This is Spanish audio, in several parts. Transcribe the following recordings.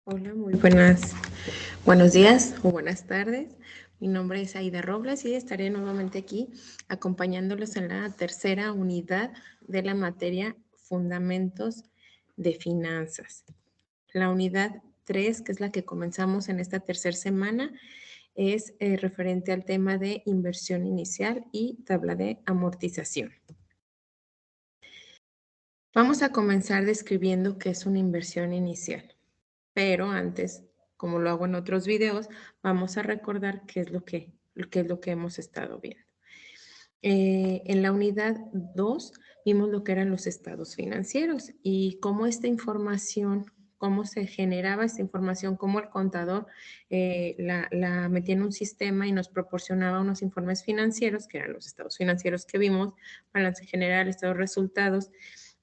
Hola, buenos días o buenas tardes. Mi nombre es Aida Robles y estaré nuevamente aquí acompañándolos en la tercera unidad de la materia Fundamentos de Finanzas. La unidad 3, que es la que comenzamos en esta tercera semana, es referente al tema de inversión inicial y tabla de amortización. Vamos a comenzar describiendo qué es una inversión inicial. Pero antes, como lo hago en otros videos, vamos a recordar qué es lo que hemos estado viendo. En la unidad 2 vimos lo que eran los estados financieros y cómo esta información, cómo se generaba esta información, cómo el contador la metía en un sistema y nos proporcionaba unos informes financieros, que eran los estados financieros que vimos, balance general, estado de resultados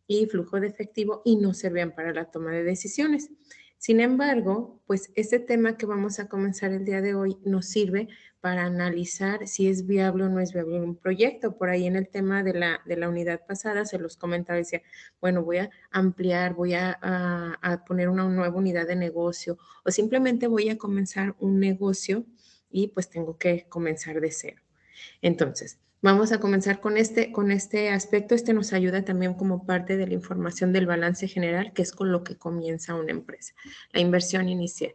y flujo de efectivo, y nos servían para la toma de decisiones. Sin embargo, pues este tema que vamos a comenzar el día de hoy nos sirve para analizar si es viable o no es viable un proyecto. Por ahí en el tema de la unidad pasada se los comentaba, decía, bueno, voy a ampliar, voy a poner una nueva unidad de negocio o simplemente voy a comenzar un negocio y pues tengo que comenzar de cero. Entonces, vamos a comenzar con este aspecto. Este nos ayuda también como parte de la información del balance general, que es con lo que comienza una empresa, la inversión inicial.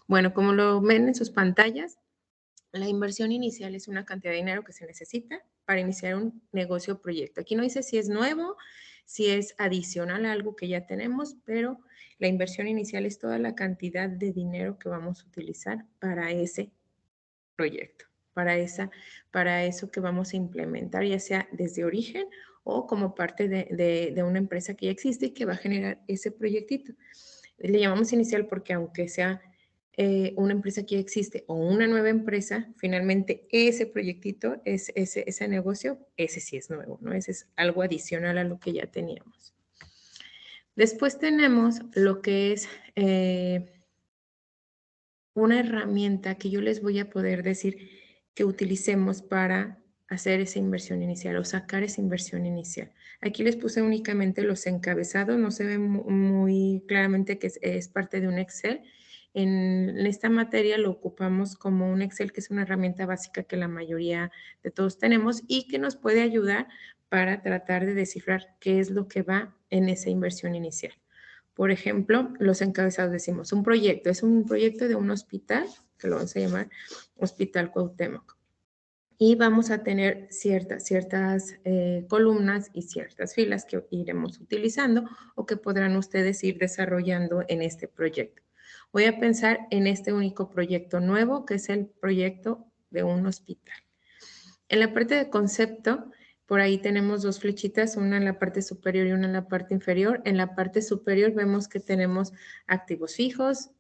Bueno, como lo ven en sus pantallas, la inversión inicial es una cantidad de dinero que se necesita para iniciar un negocio o proyecto. Aquí no dice si es nuevo, si es adicional a algo que ya tenemos, pero la inversión inicial es toda la cantidad de dinero que vamos a utilizar para ese proyecto, para eso que vamos a implementar, ya sea desde origen o como parte de una empresa que ya existe y que va a generar ese proyectito. Le llamamos inicial porque aunque sea una empresa que ya existe o una nueva empresa, finalmente ese proyectito, ese negocio, ese sí es nuevo, ¿no? Ese es algo adicional a lo que ya teníamos. Después tenemos lo que es una herramienta que yo les voy a poder decir que utilicemos para hacer esa inversión inicial o sacar esa inversión inicial. Aquí les puse únicamente los encabezados, no se ve muy claramente que es parte de un Excel. En esta materia lo ocupamos como un Excel, que es una herramienta básica que la mayoría de todos tenemos y que nos puede ayudar para tratar de descifrar qué es lo que va en esa inversión inicial. Por ejemplo, los encabezados decimos, es un proyecto de un hospital, que lo vamos a llamar Hospital Cuauhtémoc. Y vamos a tener ciertas columnas y ciertas filas que iremos utilizando o que podrán ustedes ir desarrollando en este proyecto. Voy a pensar en este único proyecto nuevo, que es el proyecto de un hospital. En la parte de concepto, por ahí tenemos dos flechitas, una en la parte superior y una en la parte inferior. En la parte superior vemos que tenemos activos fijos,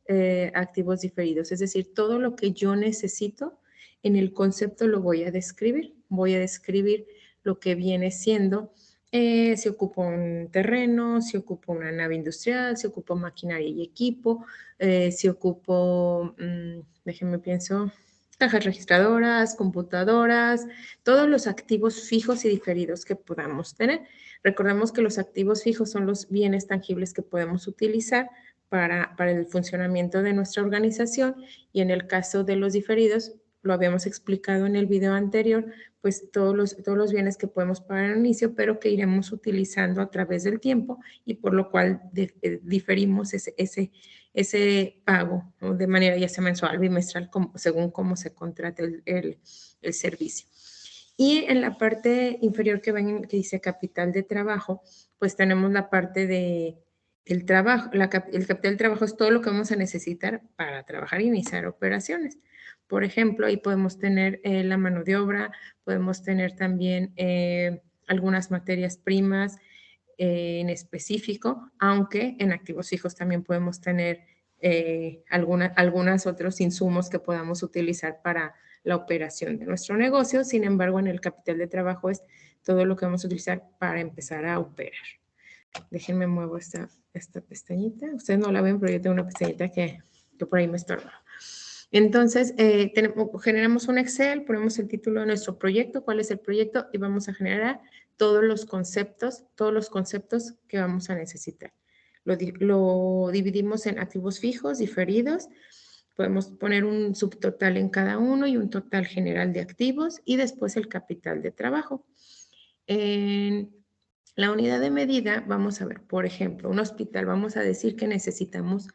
activos diferidos, es decir, todo lo que yo necesito en el concepto lo voy a describir. Voy a describir lo que viene siendo, si ocupo un terreno, si ocupo una nave industrial, si ocupo maquinaria y equipo, si ocupo, déjenme pienso, cajas registradoras, computadoras, todos los activos fijos y diferidos que podamos tener. Recordemos que los activos fijos son los bienes tangibles que podemos utilizar para el funcionamiento de nuestra organización, y en el caso de los diferidos, lo habíamos explicado en el video anterior, pues todos los bienes que podemos pagar al inicio, pero que iremos utilizando a través del tiempo y por lo cual diferimos ese pago, ¿no? De manera ya sea mensual, bimestral, según cómo se contrate el servicio. Y en la parte inferior que ven que dice capital de trabajo, pues tenemos la parte del trabajo. El capital del trabajo es todo lo que vamos a necesitar para trabajar e iniciar operaciones. Por ejemplo, ahí podemos tener la mano de obra, podemos tener también algunas materias primas, en específico, aunque en activos fijos también podemos tener algunos otros insumos que podamos utilizar para la operación de nuestro negocio. Sin embargo, en el capital de trabajo es todo lo que vamos a utilizar para empezar a operar. Déjenme muevo esta pestañita. Ustedes no la ven, pero yo tengo una pestañita que por ahí me estorba. Entonces, generamos un Excel, ponemos el título de nuestro proyecto, cuál es el proyecto, y vamos a generar todos los conceptos que vamos a necesitar. lo dividimos en activos fijos, diferidos. Podemos poner un subtotal en cada uno y un total general de activos y después el capital de trabajo. En la unidad de medida, vamos a ver, por ejemplo, un hospital, vamos a decir que necesitamos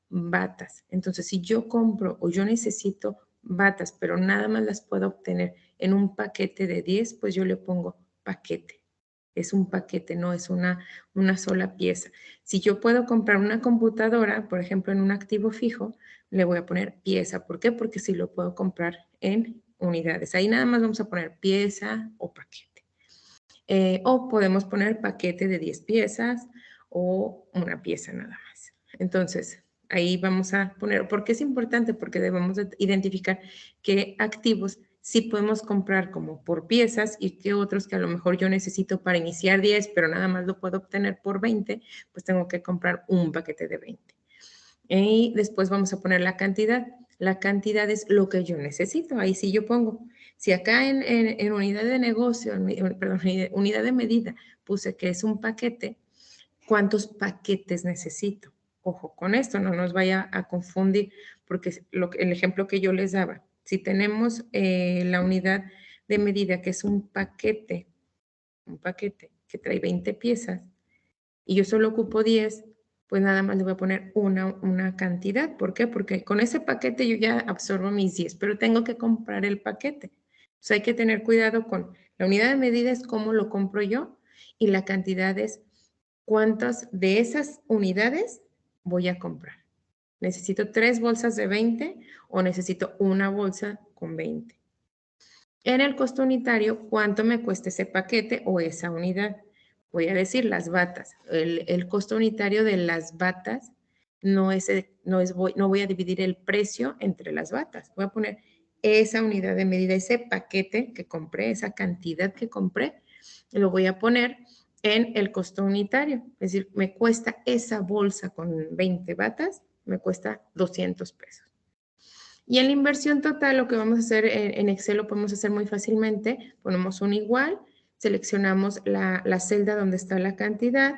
batas. Entonces, si yo compro o yo necesito batas, pero nada más las puedo obtener en un paquete de 10, pues yo le pongo paquete. Es un paquete, no es una sola pieza. Si yo puedo comprar una computadora, por ejemplo, en un activo fijo, le voy a poner pieza. ¿Por qué? Porque si lo puedo comprar en unidades. Ahí nada más vamos a poner pieza o paquete. O podemos poner paquete de 10 piezas o una pieza nada más. Entonces, ahí vamos a poner, ¿por qué es importante? Porque debemos de identificar qué activos sí podemos comprar como por piezas y qué otros que a lo mejor yo necesito para iniciar 10, pero nada más lo puedo obtener por 20, pues tengo que comprar un paquete de 20. Y después vamos a poner la cantidad. La cantidad es lo que yo necesito. Ahí sí yo pongo. Si acá en unidad de negocio, perdón, unidad de medida, puse que es un paquete, ¿cuántos paquetes necesito? Ojo con esto, no nos vaya a confundir, porque el ejemplo que yo les daba, si tenemos la unidad de medida que es un paquete que trae 20 piezas, y yo solo ocupo 10, pues nada más le voy a poner una cantidad. ¿Por qué? Porque con ese paquete yo ya absorbo mis 10, pero tengo que comprar el paquete. Entonces hay que tener cuidado con la unidad de medida es cómo lo compro yo y la cantidad es cuántas de esas unidades voy a comprar. ¿Necesito 3 bolsas de 20 o necesito una bolsa con 20? En el costo unitario, ¿cuánto me cuesta ese paquete o esa unidad? Voy a decir las batas. El costo unitario de las batas no voy a dividir el precio entre las batas. Voy a poner esa unidad de medida, ese paquete que compré, esa cantidad que compré, lo voy a poner en el costo unitario. Es decir, me cuesta esa bolsa con 20 batas, me cuesta 200 pesos. Y en la inversión total, lo que vamos a hacer en Excel lo podemos hacer muy fácilmente. Ponemos un igual, seleccionamos la celda donde está la cantidad,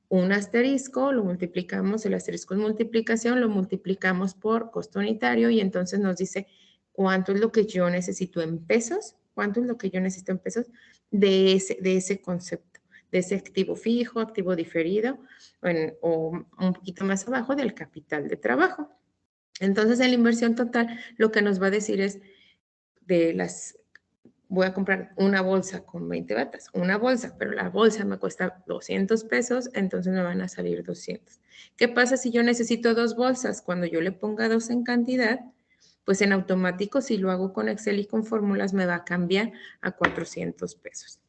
un asterisco, lo multiplicamos, el asterisco es multiplicación, lo multiplicamos por costo unitario y entonces nos dice cuánto es lo que yo necesito en pesos, cuánto es lo que yo necesito en pesos de ese concepto, de ese activo fijo, activo diferido o un poquito más abajo del capital de trabajo. Entonces, en la inversión total, lo que nos va a decir es voy a comprar una bolsa con 20 batas, una bolsa, pero la bolsa me cuesta 200 pesos, entonces me van a salir 200. ¿Qué pasa si yo necesito 2 bolsas? Cuando yo le ponga 2 en cantidad, pues en automático, si lo hago con Excel y con fórmulas, me va a cambiar a 400 pesos.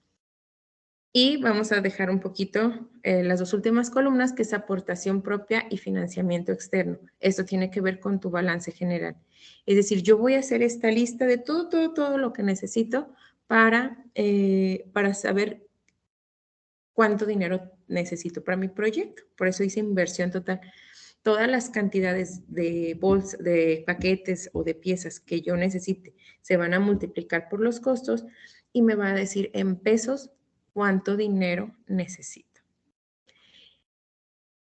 Y vamos a dejar un poquito las dos últimas columnas, que es aportación propia y financiamiento externo. Esto tiene que ver con tu balance general. Es decir, yo voy a hacer esta lista de todo lo que necesito para saber cuánto dinero necesito para mi proyecto. Por eso hice inversión total. Todas las cantidades de bolsas, de paquetes o de piezas que yo necesite se van a multiplicar por los costos y me va a decir en pesos cuánto dinero necesito.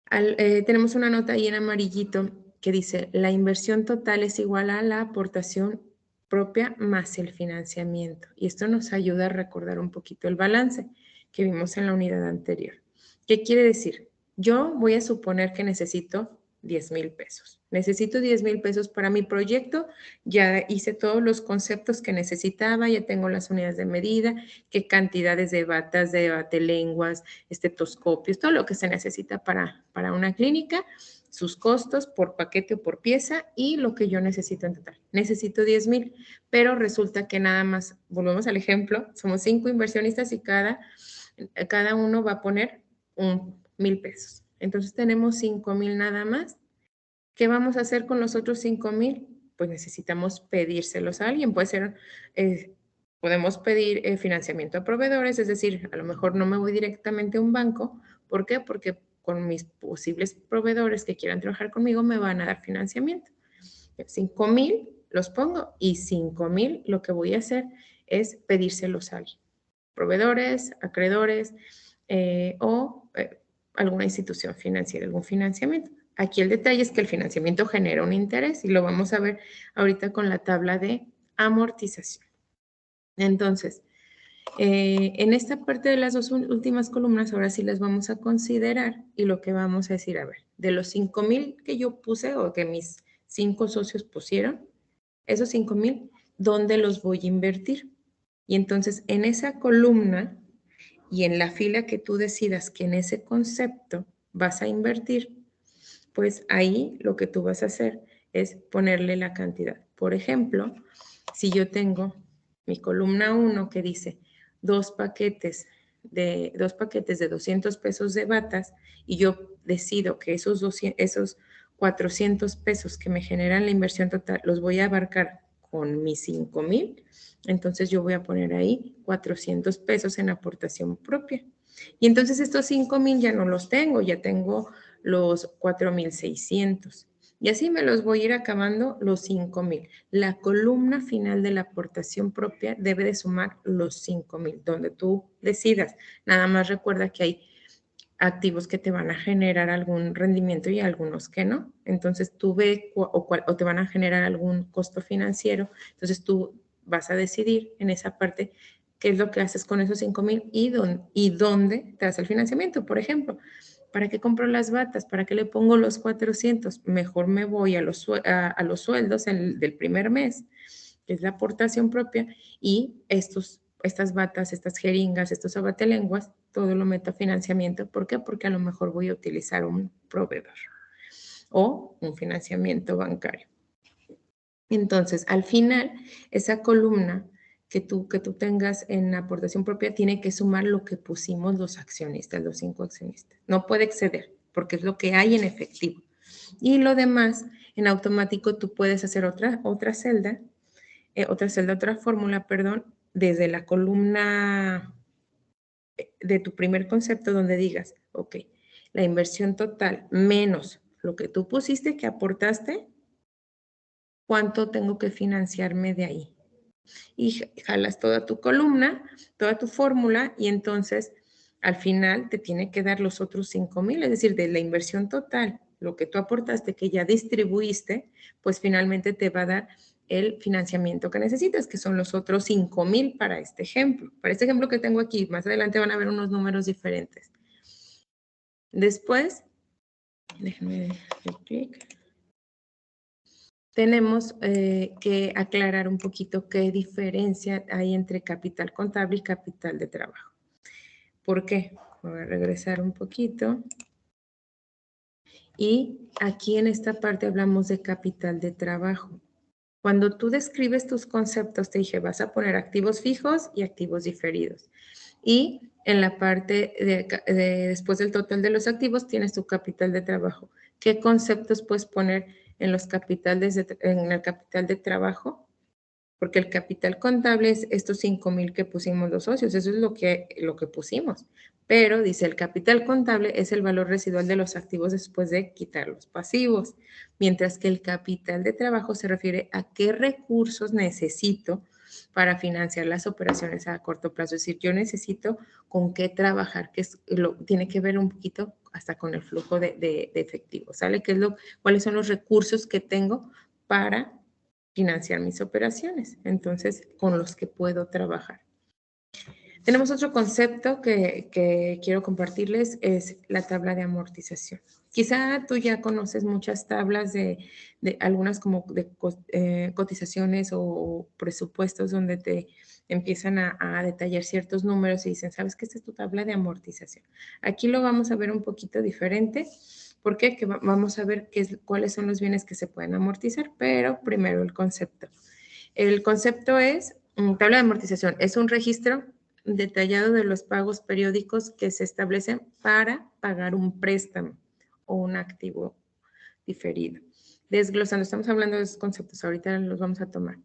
Tenemos una nota ahí en amarillito que dice, la inversión total es igual a la aportación propia más el financiamiento. Y esto nos ayuda a recordar un poquito el balance que vimos en la unidad anterior. ¿Qué quiere decir? Yo voy a suponer que necesito 10,000 pesos. Necesito 10,000 pesos para mi proyecto. Ya hice todos los conceptos que necesitaba, ya tengo las unidades de medida, qué cantidades de batas, de batelenguas, estetoscopios, todo lo que se necesita para una clínica, sus costos por paquete o por pieza y lo que yo necesito en total. Necesito 10,000, pero resulta que nada más, volvemos al ejemplo, somos 5 inversionistas y cada uno va a poner 1,000 pesos. Entonces tenemos 5,000 nada más. ¿Qué vamos a hacer con los otros 5,000? Pues necesitamos pedírselos a alguien. Podemos pedir financiamiento a proveedores, es decir, a lo mejor no me voy directamente a un banco. ¿Por qué? Porque con mis posibles proveedores que quieran trabajar conmigo me van a dar financiamiento. 5,000 los pongo y 5,000 lo que voy a hacer es pedírselos a alguien. Proveedores, acreedores o alguna institución financiera, algún financiamiento. Aquí el detalle es que el financiamiento genera un interés y lo vamos a ver ahorita con la tabla de amortización. Entonces, en esta parte de las dos últimas columnas, ahora sí las vamos a considerar y lo que vamos a decir, a ver, de los 5,000 que yo puse o que mis 5 socios pusieron, esos 5,000, ¿dónde los voy a invertir? Y entonces en esa columna y en la fila que tú decidas que en ese concepto vas a invertir, pues ahí lo que tú vas a hacer es ponerle la cantidad. Por ejemplo, si yo tengo mi columna 1 que dice dos paquetes de 200 pesos de batas y yo decido que esos 400 pesos que me generan la inversión total los voy a abarcar con mis 5,000, entonces yo voy a poner ahí 400 pesos en aportación propia. Y entonces estos 5,000 ya no los tengo, ya tengo los 4,600. Y así me los voy a ir acabando los 5,000. La columna final de la aportación propia debe de sumar los 5,000, donde tú decidas. Nada más recuerda que hay activos que te van a generar algún rendimiento y algunos que no. Entonces tú ve o te van a generar algún costo financiero. Entonces tú vas a decidir en esa parte qué es lo que haces con esos 5,000 y dónde te das el financiamiento. Por ejemplo, ¿para qué compro las batas? ¿Para qué le pongo los 400? Mejor me voy a los sueldos del primer mes, que es la aportación propia, y estas batas, estas jeringas, estos abatelenguas, todo lo meto a financiamiento. ¿Por qué? Porque a lo mejor voy a utilizar un proveedor o un financiamiento bancario. Entonces, al final, esa columna que tú tengas en aportación propia tiene que sumar lo que pusimos los accionistas, los 5 accionistas. No puede exceder, porque es lo que hay en efectivo. Y lo demás, en automático, tú puedes hacer otra celda, otra fórmula, perdón, desde la columna de tu primer concepto donde digas, ok, la inversión total menos lo que tú pusiste que aportaste, ¿cuánto tengo que financiarme de ahí? Y jalas toda tu columna, toda tu fórmula y entonces al final te tiene que dar los otros 5,000, es decir, de la inversión total, lo que tú aportaste, que ya distribuiste, pues finalmente te va a dar el financiamiento que necesitas, que son los otros 5,000 para este ejemplo. Para este ejemplo que tengo aquí, más adelante van a ver unos números diferentes. Después, déjenme dar clic. Tenemos que aclarar un poquito qué diferencia hay entre capital contable y capital de trabajo. ¿Por qué? Voy a regresar un poquito. Y aquí en esta parte hablamos de capital de trabajo. Cuando tú describes tus conceptos, te dije, vas a poner activos fijos y activos diferidos. Y en la parte después del total de los activos, tienes tu capital de trabajo. ¿Qué conceptos puedes poner en en el capital de trabajo? Porque el capital contable es estos 5,000 que pusimos los socios, eso es lo que pusimos. Pero dice, el capital contable es el valor residual de los activos después de quitar los pasivos, mientras que el capital de trabajo se refiere a qué recursos necesito para financiar las operaciones a corto plazo. Es decir, yo necesito con qué trabajar, que tiene que ver un poquito hasta con el flujo de efectivo, ¿sale? ¿Cuáles son los recursos que tengo para financiar mis operaciones? Entonces, con los que puedo trabajar. Tenemos otro concepto que quiero compartirles, es la tabla de amortización. Quizá tú ya conoces muchas tablas de algunas como de cotizaciones o presupuestos donde te empiezan a detallar ciertos números y dicen, ¿sabes qué? Esta es tu tabla de amortización. Aquí lo vamos a ver un poquito diferente. ¿Por qué? Que vamos a ver cuáles son los bienes que se pueden amortizar, pero primero el concepto. El concepto es, tabla de amortización, es un registro detallado de los pagos periódicos que se establecen para pagar un préstamo o un activo diferido. Desglosando, estamos hablando de esos conceptos, ahorita los vamos a tomar.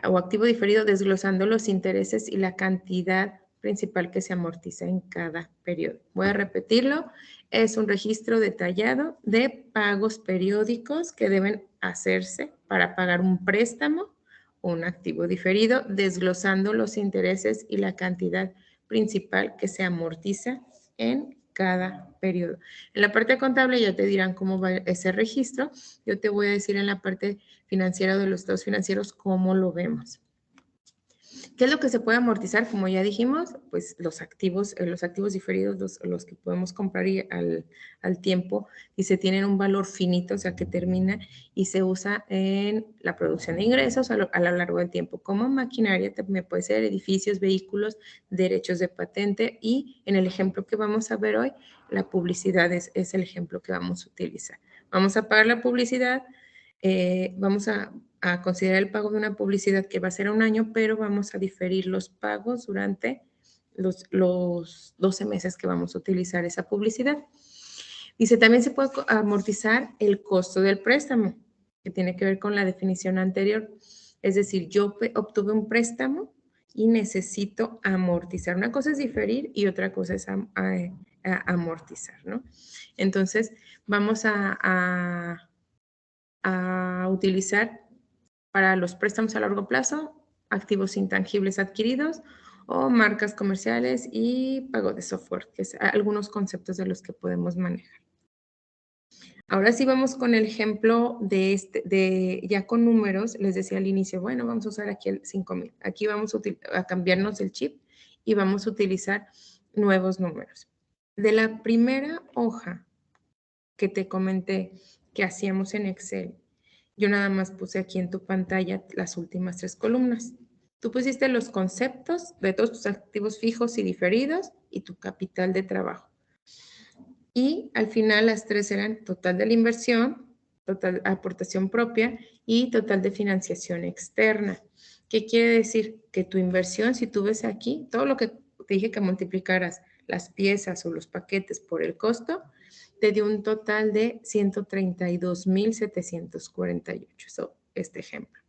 O activo diferido, desglosando los intereses y la cantidad principal que se amortiza en cada periodo. Voy a repetirlo, es un registro detallado de pagos periódicos que deben hacerse para pagar un préstamo o un activo diferido, desglosando los intereses y la cantidad principal que se amortiza en cada periodo. En la parte contable ya te dirán cómo va ese registro. Yo te voy a decir en la parte financiera de los estados financieros cómo lo vemos. ¿Qué es lo que se puede amortizar? Como ya dijimos, pues los activos diferidos, los que podemos comprar al tiempo y se tienen un valor finito, o sea, que termina y se usa en la producción de ingresos a lo largo del tiempo. Como maquinaria también puede ser edificios, vehículos, derechos de patente y en el ejemplo que vamos a ver hoy, la publicidad es el ejemplo que vamos a utilizar. Vamos a pagar la publicidad, vamos a considerar el pago de una publicidad que va a ser a un año, pero vamos a diferir los pagos durante los 12 meses que vamos a utilizar esa publicidad. Dice, también se puede amortizar el costo del préstamo, que tiene que ver con la definición anterior. Es decir, yo obtuve un préstamo y necesito amortizar. Una cosa es diferir y otra cosa es amortizar, ¿no? Entonces, vamos a utilizar para los préstamos a largo plazo, activos intangibles adquiridos o marcas comerciales y pago de software, que es algunos conceptos de los que podemos manejar. Ahora sí vamos con el ejemplo de ya con números, les decía al inicio, bueno, vamos a usar aquí el 5000. Aquí vamos a cambiarnos el chip y vamos a utilizar nuevos números. De la primera hoja que te comenté que hacíamos en Excel, yo nada más puse aquí en tu pantalla las últimas 3 columnas. Tú pusiste los conceptos de todos tus activos fijos y diferidos y tu capital de trabajo. Y al final las 3 eran total de la inversión, total aportación propia y total de financiación externa. ¿Qué quiere decir? Que tu inversión, si tú ves aquí, todo lo que te dije que multiplicaras las piezas o los paquetes por el costo, te dio un total de 132,748. Este ejemplo.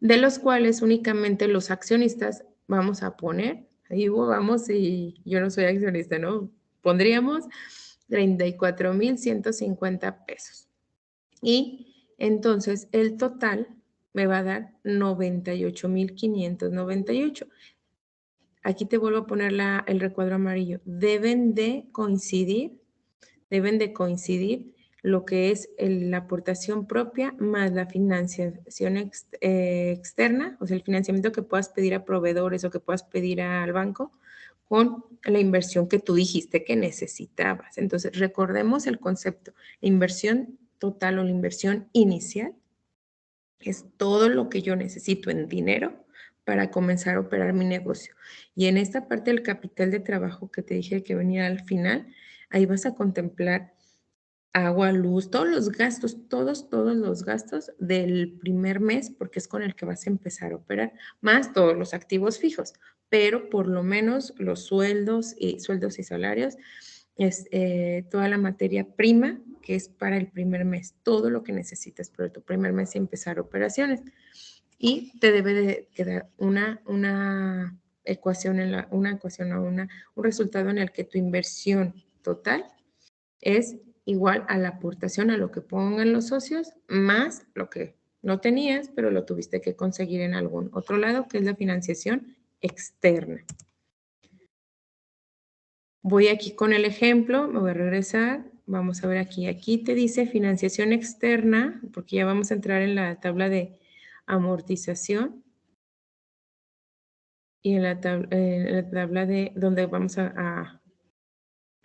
De los cuales únicamente los accionistas vamos a poner, ahí vamos y yo no soy accionista, ¿no? Pondríamos 34,150 pesos. Y entonces el total me va a dar 98,598. Aquí te vuelvo a poner el recuadro amarillo. Deben de coincidir lo que es la aportación propia más la financiación externa, o sea, el financiamiento que puedas pedir a proveedores o que puedas pedir al banco con la inversión que tú dijiste que necesitabas. Entonces, recordemos el concepto. La inversión total o la inversión inicial es todo lo que yo necesito en dinero para comenzar a operar mi negocio. Y en esta parte del capital de trabajo que te dije que venía al final, ahí vas a contemplar agua, luz, todos los gastos, todos los gastos del primer mes, porque es con el que vas a empezar a operar, más todos los activos fijos, pero por lo menos los sueldos y salarios, es toda la materia prima que es para el primer mes, todo lo que necesitas para tu primer mes y empezar operaciones. Y te debe de quedar una ecuación, un resultado en el que tu inversión total es igual a la aportación a lo que pongan los socios, más lo que no tenías, pero lo tuviste que conseguir en algún otro lado, que es la financiación externa. Voy aquí con el ejemplo, me voy a regresar, vamos a ver aquí. Aquí te dice financiación externa, porque ya vamos a entrar en la tabla de amortización y en la tabla de donde vamos a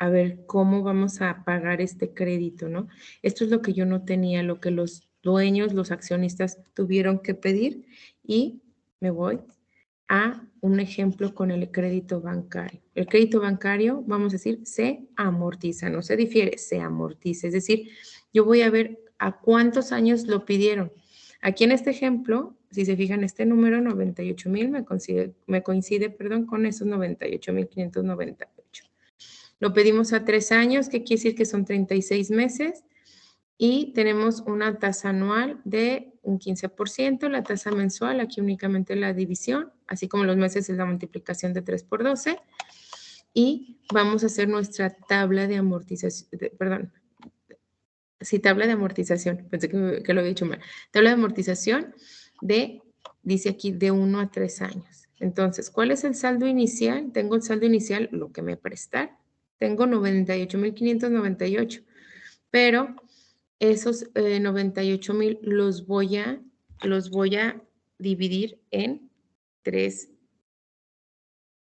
ver cómo vamos a pagar este crédito, ¿no? Esto es lo que yo no tenía, lo que los dueños, los accionistas tuvieron que pedir y me voy a un ejemplo con el crédito bancario. El crédito bancario, vamos a decir, se amortiza, no se difiere, se amortiza. Es decir, yo voy a ver a cuántos años lo pidieron. Aquí en este ejemplo, si se fijan, este número 98,000 me coincide, perdón, con esos 98,598. Lo pedimos a 3 años, que quiere decir que son 36 meses, y tenemos una tasa anual de un 15%, la tasa mensual, aquí únicamente la división, así como los meses es la multiplicación de 3 por 12, y vamos a hacer nuestra tabla de amortización, tabla de amortización, pensé que lo había dicho mal, tabla de amortización dice aquí, de 1 a 3 años. Entonces, ¿cuál es el saldo inicial? Tengo el saldo inicial, lo que me prestaron, tengo 98,598, pero esos 98,000 los voy a dividir en 3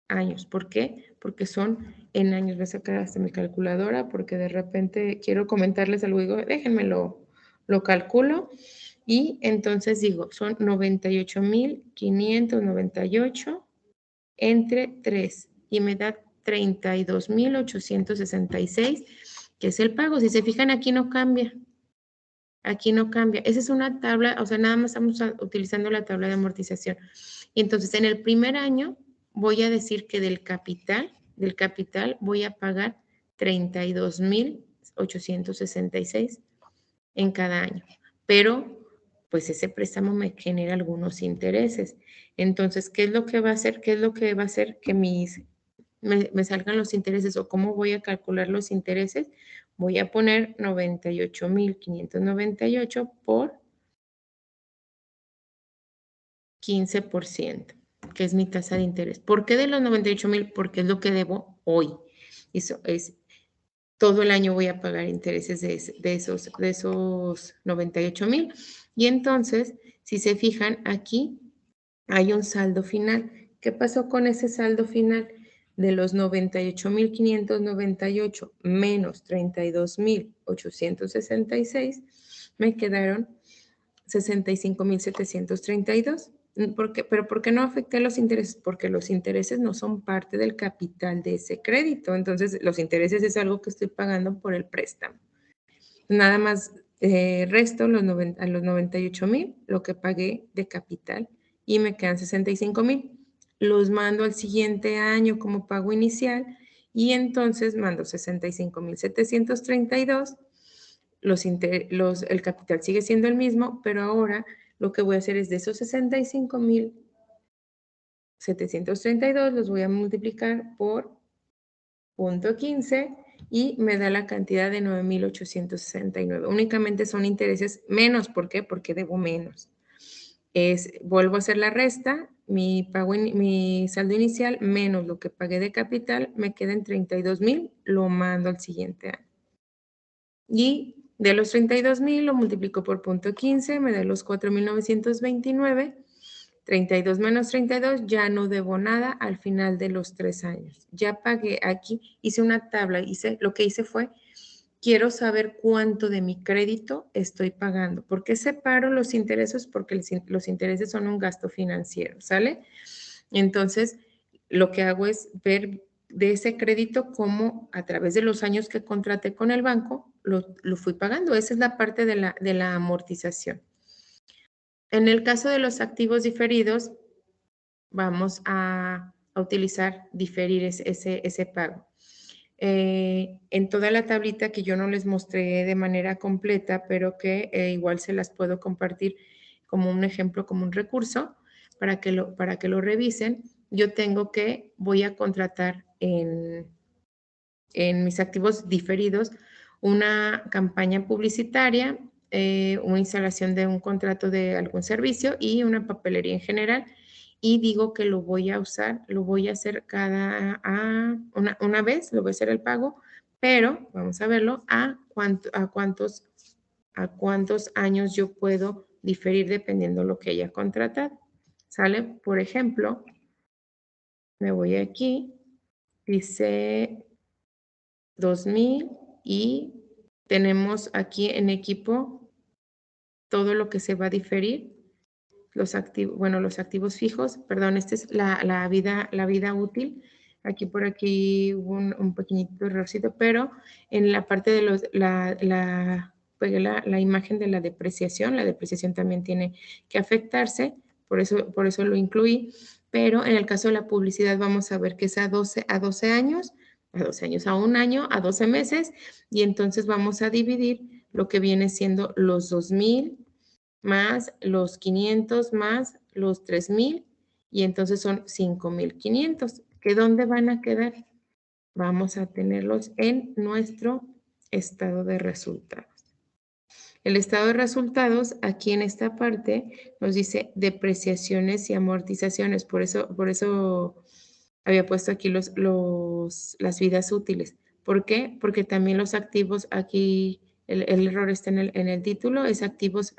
años. ¿Por qué? Porque son en años. Voy a sacar hasta mi calculadora porque de repente quiero comentarles algo. Digo, déjenme lo calculo. Y entonces digo, son 98,598 entre 3 y me da 32,866, que es el pago. Si se fijan, aquí no cambia. Aquí no cambia. Esa es una tabla, o sea, nada más estamos utilizando la tabla de amortización. Y entonces, en el primer año voy a decir que del capital voy a pagar 32,866 en cada año. Pero, pues ese préstamo me genera algunos intereses. Entonces, ¿qué es lo que va a hacer? ¿Qué es lo que va a hacer que me salgan los intereses o cómo voy a calcular los intereses? Voy a poner 98,598 por 15%, que es mi tasa de interés. ¿Por qué de los 98,000? Porque es lo que debo hoy. Eso es, todo el año voy a pagar intereses de esos 98,000. Y entonces, si se fijan, aquí hay un saldo final. ¿Qué pasó con ese saldo final? De los 98,598 menos 32,866, me quedaron 65,732. ¿Pero por qué no afecté los intereses? Porque los intereses no son parte del capital de ese crédito. Entonces, los intereses es algo que estoy pagando por el préstamo. Nada más resto a los 98,000 lo que pagué de capital y me quedan 65,000. Los mando al siguiente año como pago inicial y entonces mando 65,732. El capital sigue siendo el mismo, pero ahora lo que voy a hacer es de esos 65,732 los voy a multiplicar por 0,15 y me da la cantidad de 9,869. Únicamente son intereses menos. ¿Por qué? Porque debo menos. Vuelvo a hacer la resta, mi saldo inicial menos lo que pagué de capital, me queda en 32,000, lo mando al siguiente año. Y de los 32,000 lo multiplico por 0,15, me da los 4,929. 32 menos 32, ya no debo nada al final de los 3 años. Ya pagué aquí, hice una tabla, lo que hice fue, quiero saber cuánto de mi crédito estoy pagando. ¿Por qué separo los intereses? Porque los intereses son un gasto financiero, ¿sale? Entonces, lo que hago es ver de ese crédito cómo a través de los años que contraté con el banco, lo fui pagando. Esa es la parte de la amortización. En el caso de los activos diferidos, vamos a utilizar diferir ese pago. En toda la tablita que yo no les mostré de manera completa, pero que igual se las puedo compartir como un ejemplo, como un recurso, para que lo revisen. Yo tengo que voy a contratar en mis activos diferidos una campaña publicitaria, una instalación de un contrato de algún servicio y una papelería en general. Y digo que lo voy a usar, lo voy a hacer una vez, lo voy a hacer el pago, pero vamos a verlo a cuántos años yo puedo diferir dependiendo lo que haya contratado. ¿Sale? Por ejemplo, me voy aquí, dice 2,000 y tenemos aquí en equipo todo lo que se va a diferir, los activos fijos, perdón, esta es la vida útil. Aquí por aquí hubo un pequeñito errorcito, pero en la parte de pegué la imagen de la depreciación también tiene que afectarse, por eso lo incluí, pero en el caso de la publicidad vamos a ver que es a 12 años, a un año, a 12 meses, y entonces vamos a dividir lo que viene siendo los 2,000 más los 500 más los 3,000 y entonces son 5,500. ¿Que dónde van a quedar? Vamos a tenerlos en nuestro estado de resultados. El estado de resultados, aquí en esta parte, nos dice depreciaciones y amortizaciones. Por eso había puesto aquí las vidas útiles, ¿Por qué? Porque también los activos aquí, el error está en el título, es activos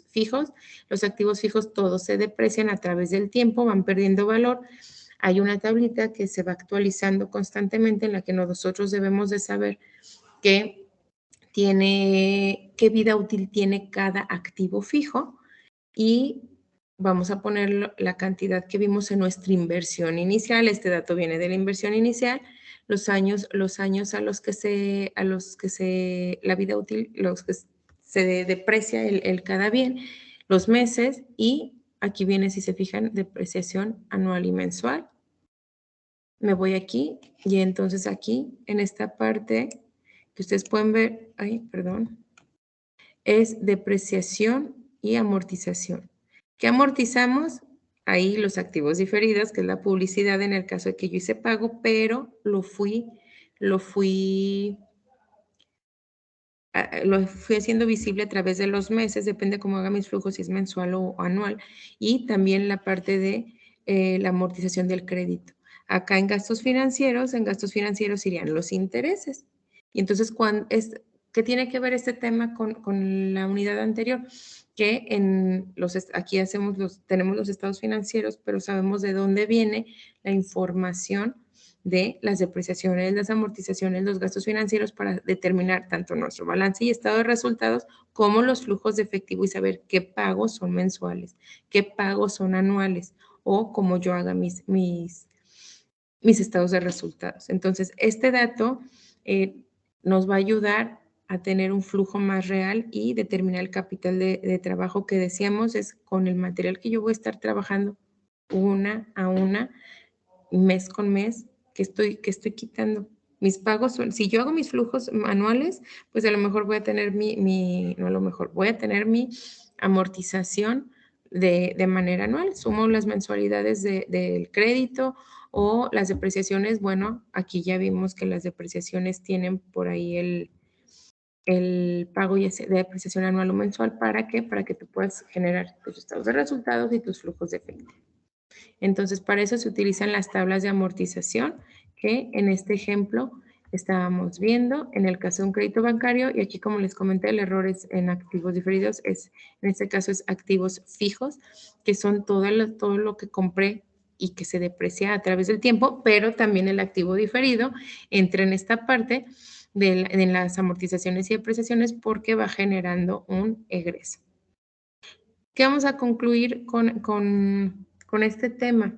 fijos. Los activos fijos todos se deprecian a través del tiempo, van perdiendo valor. Hay una tablita que se va actualizando constantemente en la que nosotros debemos de saber qué qué vida útil tiene cada activo fijo y vamos a poner la cantidad que vimos en nuestra inversión inicial. Este dato viene de la inversión inicial, los años la vida útil, los que se deprecia el cada bien, los meses y aquí viene, si se fijan, depreciación anual y mensual. Me voy aquí y entonces aquí en esta parte que ustedes pueden ver, ay, perdón, es depreciación y amortización. ¿Qué amortizamos? Ahí los activos diferidos, que es la publicidad en el caso de que yo hice pago, pero lo fui lo fui haciendo visible a través de los meses, depende cómo haga mis flujos, si es mensual o anual, y también la parte de la amortización del crédito. Acá en gastos financieros irían los intereses. Y entonces, ¿qué tiene que ver este tema con la unidad anterior? Que aquí tenemos los estados financieros, pero sabemos de dónde viene la información de las depreciaciones, las amortizaciones, los gastos financieros para determinar tanto nuestro balance y estado de resultados como los flujos de efectivo y saber qué pagos son mensuales, qué pagos son anuales o cómo yo haga mis estados de resultados. Entonces, este dato nos va a ayudar a tener un flujo más real y determinar el capital de trabajo que decíamos es con el material que yo voy a estar trabajando una a una mes con mes, que estoy quitando. Mis pagos son, si yo hago mis flujos anuales, pues a lo mejor voy a tener no a lo mejor, voy a tener mi amortización de manera anual. Sumo las mensualidades del crédito o las depreciaciones. Bueno, aquí ya vimos que las depreciaciones tienen por ahí el pago ya sea de depreciación anual o mensual. ¿Para qué? Para que tú puedas generar tus estados de resultados y tus flujos de efectivo. Entonces, para eso se utilizan las tablas de amortización, que en este ejemplo estábamos viendo en el caso de un crédito bancario, y aquí como les comenté, el error es en activos diferidos, en este caso es activos fijos, que son todo lo que compré y que se deprecia a través del tiempo, pero también el activo diferido entra en esta parte de las amortizaciones y depreciaciones porque va generando un egreso. ¿Qué vamos a concluir con este tema?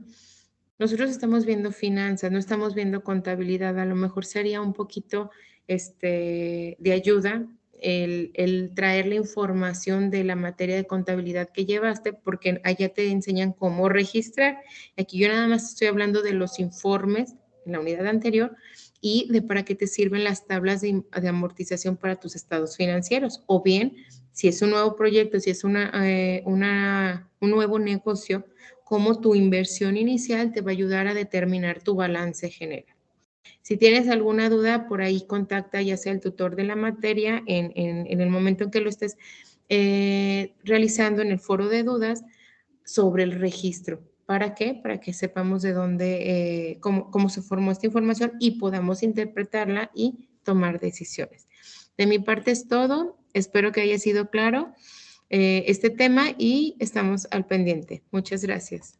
Nosotros estamos viendo finanzas, no estamos viendo contabilidad. A lo mejor sería un poquito de ayuda el traer la información de la materia de contabilidad que llevaste, porque allá te enseñan cómo registrar. Aquí yo nada más estoy hablando de los informes en la unidad anterior y de para qué te sirven las tablas de amortización para tus estados financieros. O bien, si es un nuevo proyecto, si es un nuevo negocio, cómo tu inversión inicial te va a ayudar a determinar tu balance general. Si tienes alguna duda, por ahí contacta ya sea el tutor de la materia en el momento en que lo estés realizando en el foro de dudas sobre el registro. ¿Para qué? Para que sepamos de dónde, cómo se formó esta información y podamos interpretarla y tomar decisiones. De mi parte es todo. Espero que haya sido claro este tema y estamos al pendiente. Muchas gracias.